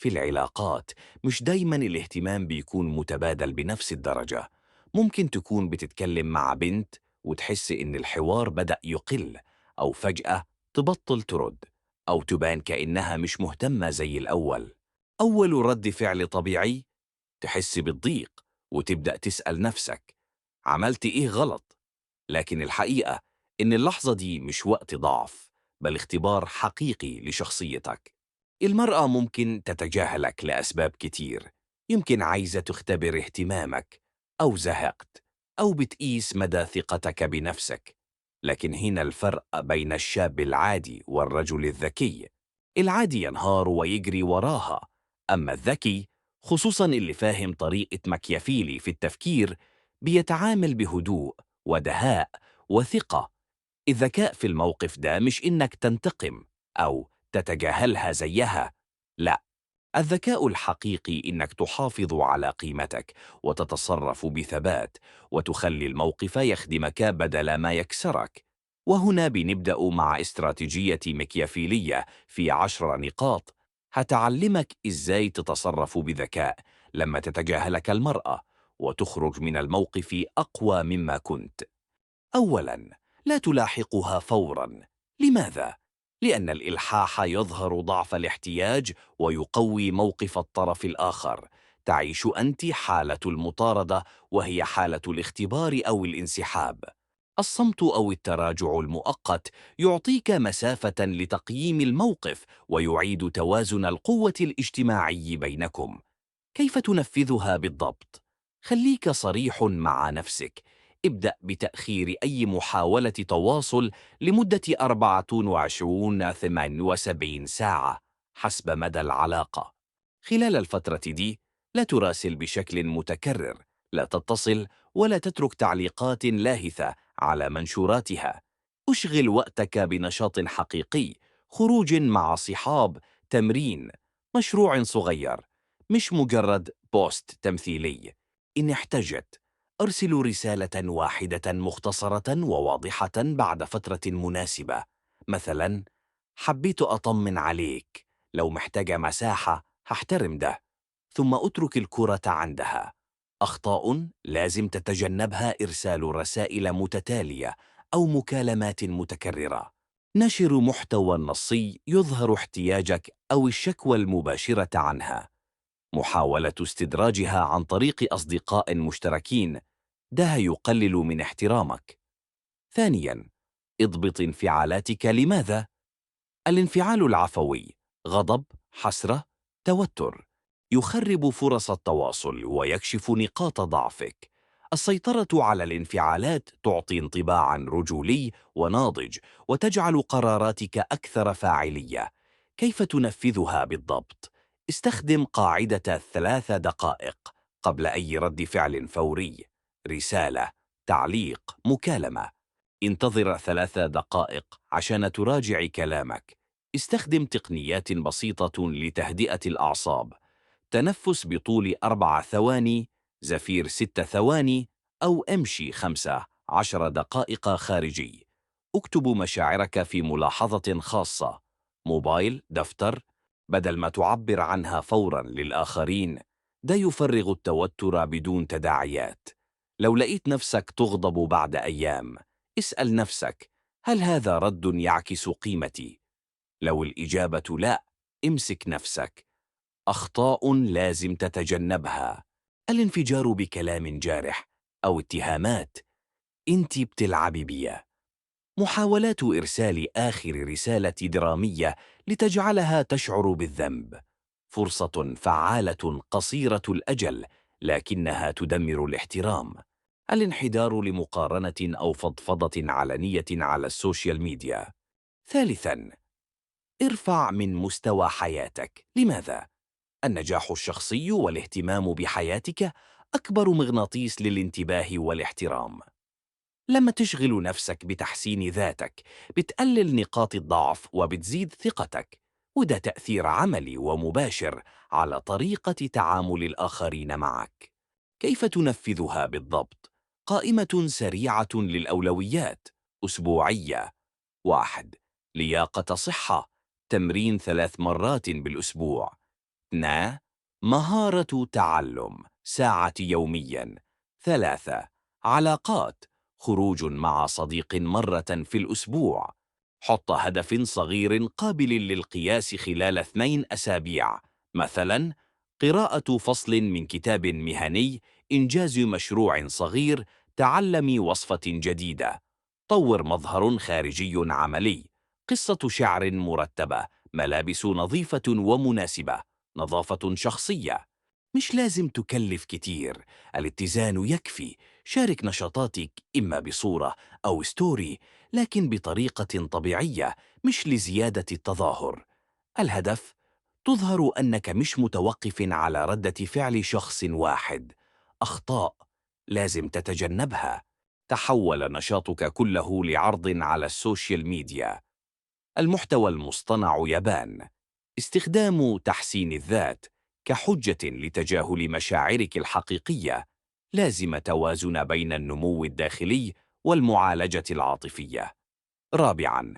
في العلاقات مش دايما الاهتمام بيكون متبادل بنفس الدرجة. ممكن تكون بتتكلم مع بنت وتحس إن الحوار بدأ يقل، أو فجأة تبطل ترد، أو تبان كأنها مش مهتمة زي الأول. أول رد فعل طبيعي تحس بالضيق وتبدأ تسأل نفسك عملت إيه غلط؟ لكن الحقيقة إن اللحظة دي مش وقت ضعف، بل اختبار حقيقي لشخصيتك. المرأة ممكن تتجاهلك لأسباب كتير، يمكن عايزة تختبر اهتمامك، أو زهقت، أو بتقيس مدى ثقتك بنفسك. لكن هنا الفرق بين الشاب العادي والرجل الذكي. العادي ينهار ويجري وراها، أما الذكي، خصوصا اللي فاهم طريقة ماكيافيلي في التفكير، بيتعامل بهدوء ودهاء وثقة. الذكاء في الموقف ده مش إنك تنتقم أو تتجاهلها زيها، لا، الذكاء الحقيقي إنك تحافظ على قيمتك وتتصرف بثبات، وتخلي الموقف يخدمك بدل ما يكسرك. وهنا بنبدأ مع استراتيجية مكيافيلية في 10 نقاط هتعلمك إزاي تتصرف بذكاء لما تتجاهلك المرأة وتخرج من الموقف أقوى مما كنت. أولاً، لا تلاحقها فوراً. لماذا؟ لأن الإلحاح يظهر ضعف الاحتياج ويقوي موقف الطرف الآخر. تعيش أنت حالة المطاردة، وهي حالة الاختبار أو الانسحاب. الصمت أو التراجع المؤقت يعطيك مسافة لتقييم الموقف ويعيد توازن القوة الاجتماعي بينكم. كيف تنفذها بالضبط؟ خليك صريح مع نفسك. ابدأ بتأخير أي محاولة تواصل لمدة 24-78 ساعة حسب مدى العلاقة. خلال الفترة دي لا تراسل بشكل متكرر، لا تتصل، ولا تترك تعليقات لاهثة على منشوراتها. أشغل وقتك بنشاط حقيقي، خروج مع صحاب، تمرين، مشروع صغير، مش مجرد بوست تمثيلي. إن احتجت، أرسل رسالة واحدة مختصرة وواضحة بعد فترة مناسبة، مثلا حبيت أطمن عليك، لو محتاجة مساحة هحترم ده. ثم أترك الكرة عندها. أخطاء لازم تتجنبها: إرسال رسائل متتالية أو مكالمات متكررة، نشر محتوى نصي يظهر احتياجك أو الشكوى المباشرة عنها، محاولة استدراجها عن طريق أصدقاء مشتركين، ده يقلل من احترامك. ثانياً، اضبط انفعالاتك. لماذا؟ الانفعال العفوي، غضب، حسرة، توتر، يخرب فرص التواصل ويكشف نقاط ضعفك. السيطرة على الانفعالات تعطي انطباعاً رجولي وناضج، وتجعل قراراتك أكثر فاعلية. كيف تنفذها بالضبط؟ استخدم قاعدة 3 دقائق قبل أي رد فعل فوري: رسالة، تعليق، مكالمة. انتظر 3 دقائق عشان تراجع كلامك. استخدم تقنيات بسيطة لتهدئة الأعصاب: تنفس بطول 4 ثواني، زفير 6 ثواني، أو امشي 15 دقائق خارجي. اكتب مشاعرك في ملاحظة خاصة، موبايل، دفتر، بدل ما تعبر عنها فورا للآخرين. ده يفرغ التوتر بدون تداعيات. لو لقيت نفسك تغضب بعد أيام، اسأل نفسك: هل هذا رد يعكس قيمتي؟ لو الإجابة لا، امسك نفسك. أخطاء لازم تتجنبها: الانفجار بكلام جارح أو اتهامات: أنت بتلعبي بيا. محاولات إرسال آخر رسالة درامية لتجعلها تشعر بالذنب: فرصة فعالة قصيرة الأجل، لكنها تدمر الاحترام. الانحدار لمقارنة أو فضفضة علنية على السوشيال ميديا. ثالثاً، ارفع من مستوى حياتك. لماذا؟ النجاح الشخصي والاهتمام بحياتك أكبر مغناطيس للانتباه والاحترام. لما تشغل نفسك بتحسين ذاتك، بتقلل نقاط الضعف وبتزيد ثقتك، وده تأثير عملي ومباشر على طريقة تعامل الآخرين معك. كيف تنفذها بالضبط؟ قائمة سريعة للأولويات، أسبوعية. 1. لياقة صحة، تمرين 3 مرات بالأسبوع. 2. مهارة تعلم ساعة يومياً. 3. علاقات خروج مع صديق مرة في الأسبوع. حط هدف صغير قابل للقياس خلال 2 أسابيع، مثلاً قراءة فصل من كتاب مهني، إنجاز مشروع صغير، تعلم وصفة جديدة. طور مظهر خارجي عملي، قصة شعر مرتبة، ملابس نظيفة ومناسبة، نظافة شخصية. مش لازم تكلف كتير، الاتزان يكفي. شارك نشاطاتك إما بصورة أو ستوري، لكن بطريقة طبيعية، مش لزيادة التظاهر. الهدف تظهر أنك مش متوقف على ردة فعل شخص واحد. أخطاء لازم تتجنبها. تحول نشاطك كله لعرض على السوشيال ميديا. المحتوى المصطنع يبان. استخدام تحسين الذات كحجة لتجاهل مشاعرك الحقيقية. لازم توازن بين النمو الداخلي والمعالجة العاطفية. رابعاً،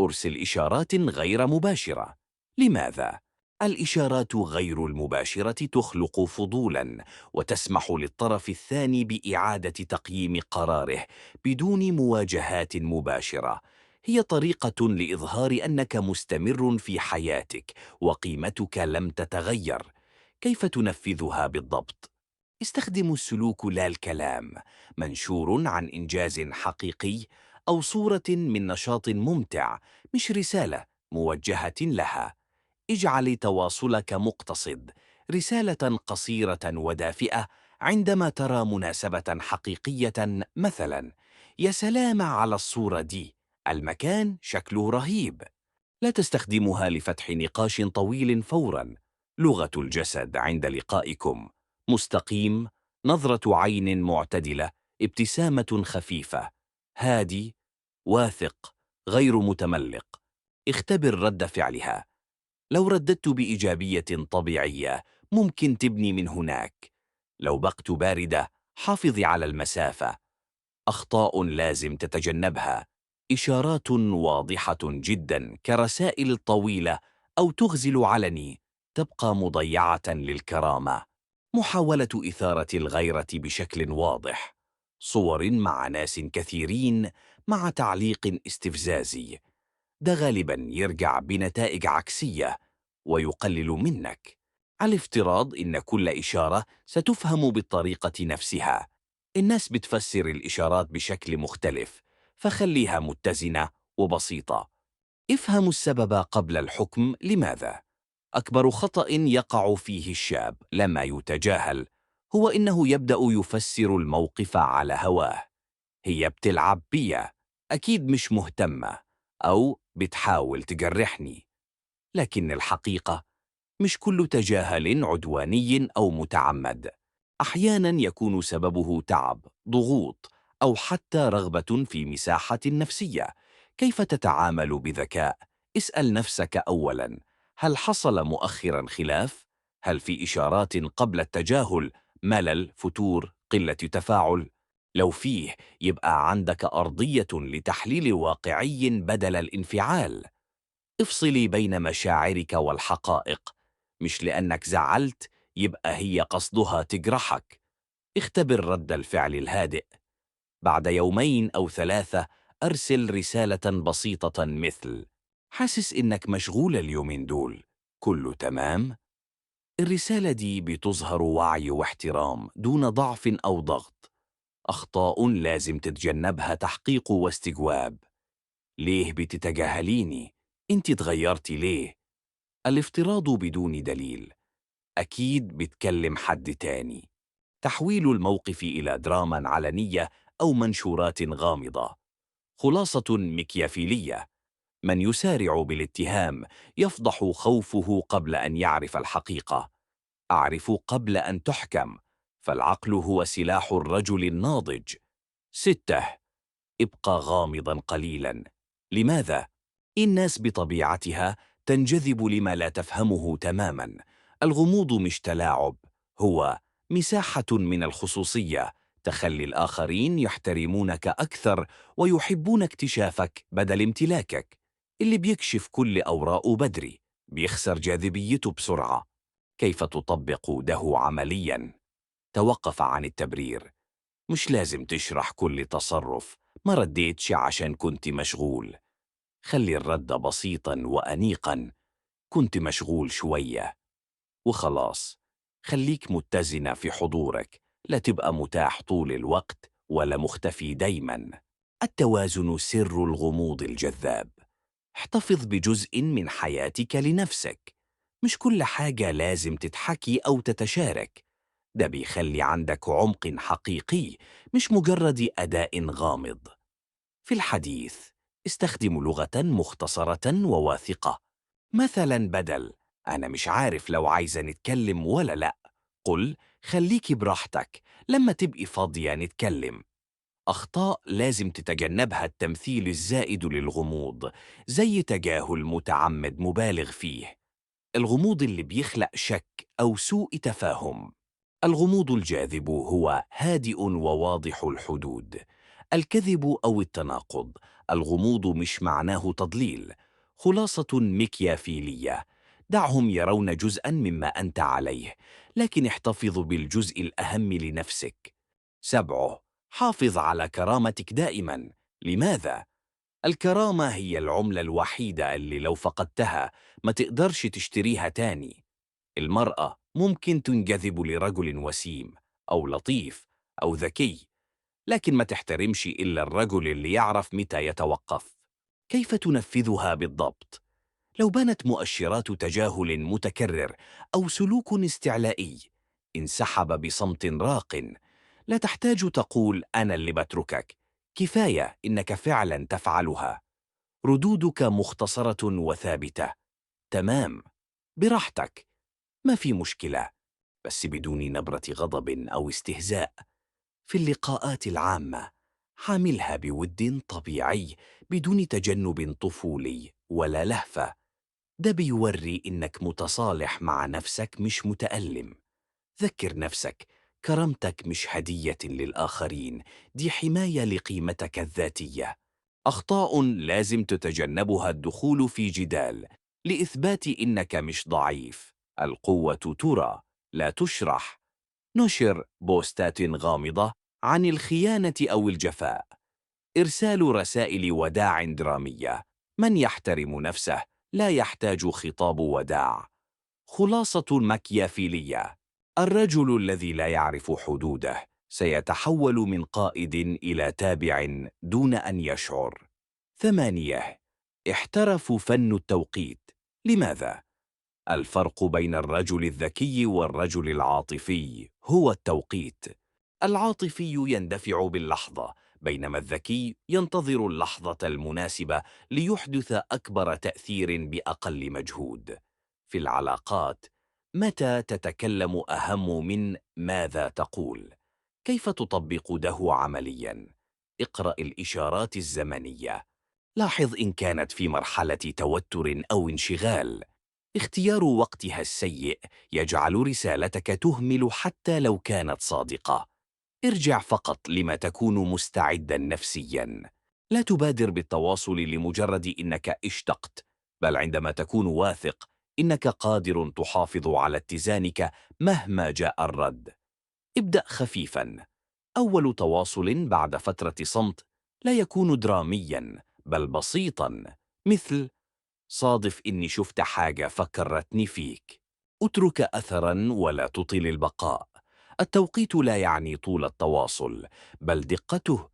أرسل إشارات غير مباشرة. لماذا؟ الإشارات غير المباشرة تخلق فضولاً، وتسمح للطرف الثاني بإعادة تقييم قراره بدون مواجهات مباشرة. هي طريقة لإظهار أنك مستمر في حياتك وقيمتك لم تتغير. كيف تنفذها بالضبط؟ استخدم السلوك لا الكلام. منشور عن إنجاز حقيقي أو صورة من نشاط ممتع، مش رسالة موجهة لها. اجعل تواصلك مقتصد، رسالة قصيرة ودافئة عندما ترى مناسبة حقيقية، مثلا: يا سلام على الصورة دي، المكان شكله رهيب. لا تستخدمها لفتح نقاش طويل فورا. لغة الجسد عند لقائكم: مستقيم، نظرة عين معتدلة، ابتسامة خفيفة. هادي، واثق، غير متملق. اختبر رد فعلها. لو رددت بإيجابية طبيعية، ممكن تبني من هناك. لو بقت باردة، حافظي على المسافة. أخطاء لازم تتجنبها: إشارات واضحة جدا كرسائل طويلة أو تغزل علني، تبقى مضيعة للكرامة. محاولة إثارة الغيرة بشكل واضح: صور مع ناس كثيرين مع تعليق استفزازي، ده غالبا يرجع بنتائج عكسية ويقلل منك. على افتراض إن كل إشارة ستفهم بالطريقة نفسها. الناس بتفسر الإشارات بشكل مختلف، فخليها متزنة وبسيطة. افهم السبب قبل الحكم. لماذا؟ أكبر خطأ يقع فيه الشاب لما يتجاهل هو إنه يبدأ يفسر الموقف على هواه. هي بتلعب بيا، أكيد مش مهتمة، أو بتحاول تجرحني. لكن الحقيقة، مش كل تجاهل عدواني أو متعمد. أحياناً يكون سببه تعب، ضغوط، أو حتى رغبة في مساحة نفسية. كيف تتعامل بذكاء؟ اسأل نفسك أولاً: هل حصل مؤخراً خلاف؟ هل في إشارات قبل التجاهل؟ ملل، فتور، قلة تفاعل؟ لو فيه، يبقى عندك أرضية لتحليل واقعي بدل الانفعال. افصلي بين مشاعرك والحقائق. مش لأنك زعلت يبقى هي قصدها تجرحك. اختبر رد الفعل الهادئ. بعد 2 أو 3 أرسل رسالة بسيطة مثل: حاسس إنك مشغول اليومين دول، كله تمام؟ الرسالة دي بتظهر وعي واحترام دون ضعف أو ضغط. أخطاء لازم تتجنبها: تحقيق واستجواب. ليه بتتجاهليني؟ انت اتغيرتي ليه؟ الافتراض بدون دليل: أكيد بتكلم حد تاني. تحويل الموقف إلى دراما علنية أو منشورات غامضة. خلاصة مكيافيلية: من يسارع بالاتهام يفضح خوفه قبل أن يعرف الحقيقة. أعرف قبل أن تحكم، فالعقل هو سلاح الرجل الناضج. 6. ابقى غامضا قليلا. لماذا؟ الناس بطبيعتها تنجذب لما لا تفهمه تماما. الغموض مش تلاعب، هو مساحة من الخصوصية. تخلي الآخرين يحترمونك أكثر ويحبون اكتشافك بدل امتلاكك. اللي بيكشف كل أوراقه بدري بيخسر جاذبيته بسرعة. كيف تطبق ده عملياً؟ توقف عن التبرير. مش لازم تشرح كل تصرف، ما رديتش عشان كنت مشغول. خلي الرد بسيطاً وأنيقاً، كنت مشغول شوية وخلاص. خليك متزنة في حضورك، لا تبقى متاح طول الوقت ولا مختفي دايماً. التوازن سر الغموض الجذاب. احتفظ بجزء من حياتك لنفسك، مش كل حاجة لازم تتحكي أو تتشارك. ده بيخلي عندك عمق حقيقي، مش مجرد أداء غامض. في الحديث استخدم لغة مختصرة وواثقة. مثلا بدل أنا مش عارف لو عايزة نتكلم ولا لأ، قل خليكي براحتك، لما تبقي فاضية نتكلم. أخطاء لازم تتجنبها التمثيل الزائد للغموض، زي تجاهل متعمد مبالغ فيه، الغموض اللي بيخلق شك أو سوء تفاهم. الغموض الجاذب هو هادئ وواضح الحدود. الكذب أو التناقض، الغموض مش معناه تضليل، خلاصة مكيافيلية. دعهم يرون جزءا مما أنت عليه، لكن احتفظ بالجزء الأهم لنفسك. 7. حافظ على كرامتك دائما. لماذا؟ الكرامة هي العملة الوحيدة اللي لو فقدتها ما تقدرش تشتريها تاني. المرأة ممكن تنجذب لرجل وسيم أو لطيف أو ذكي، لكن ما تحترمش إلا الرجل اللي يعرف متى يتوقف. كيف تنفذها بالضبط؟ لو بانت مؤشرات تجاهل متكرر أو سلوك استعلائي، انسحب بصمت راق. لا تحتاج تقول أنا اللي بتركك، كفاية إنك فعلا تفعلها. ردودك مختصرة وثابتة. تمام، براحتك، ما في مشكلة، بس بدون نبرة غضب أو استهزاء. في اللقاءات العامة حاملها بود طبيعي، بدون تجنب طفولي ولا لهفة. ده بيوري إنك متصالح مع نفسك مش متألم. ذكر نفسك، كرامتك مش هدية للآخرين، دي حماية لقيمتك الذاتية. أخطاء لازم تتجنبها الدخول في جدال لإثبات إنك مش ضعيف. القوة ترى لا تشرح. نشر بوستات غامضة عن الخيانة أو الجفاء. إرسال رسائل وداع درامية. من يحترم نفسه لا يحتاج خطاب وداع. خلاصة ماكيافيلية. الرجل الذي لا يعرف حدوده سيتحول من قائد إلى تابع دون أن يشعر. 8. احترفوا فن التوقيت. لماذا؟ الفرق بين الرجل الذكي والرجل العاطفي هو التوقيت. العاطفي يندفع باللحظة، بينما الذكي ينتظر اللحظة المناسبة ليحدث أكبر تأثير بأقل مجهود. في العلاقات، متى تتكلم أهم من ماذا تقول. كيف تطبق ده عملياً؟ اقرأ الإشارات الزمنية. لاحظ إن كانت في مرحلة توتر أو انشغال. اختيار وقتها السيء يجعل رسالتك تهمل حتى لو كانت صادقة. ارجع فقط لما تكون مستعدا نفسيا. لا تبادر بالتواصل لمجرد إنك اشتقت، بل عندما تكون واثق إنك قادر تحافظ على اتزانك مهما جاء الرد. ابدأ خفيفا. أول تواصل بعد فترة صمت لا يكون دراميا، بل بسيطا، مثل صادف إني شفت حاجة فكرتني فيك. اترك أثرا ولا تطيل البقاء. التوقيت لا يعني طول التواصل، بل دقته.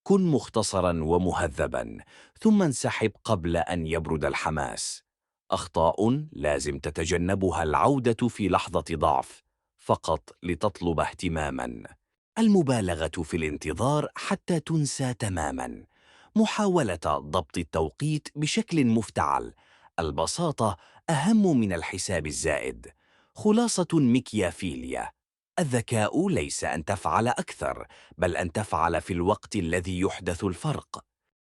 كن مختصرا ومهذبا، ثم انسحب قبل أن يبرد الحماس. أخطاء لازم تتجنبها العودة في لحظة ضعف فقط لتطلب اهتماما. المبالغة في الانتظار حتى تنسى تماما. محاولة ضبط التوقيت بشكل مفتعل. البساطة أهم من الحساب الزائد. خلاصة مكيافيليا. الذكاء ليس أن تفعل أكثر، بل أن تفعل في الوقت الذي يحدث الفرق.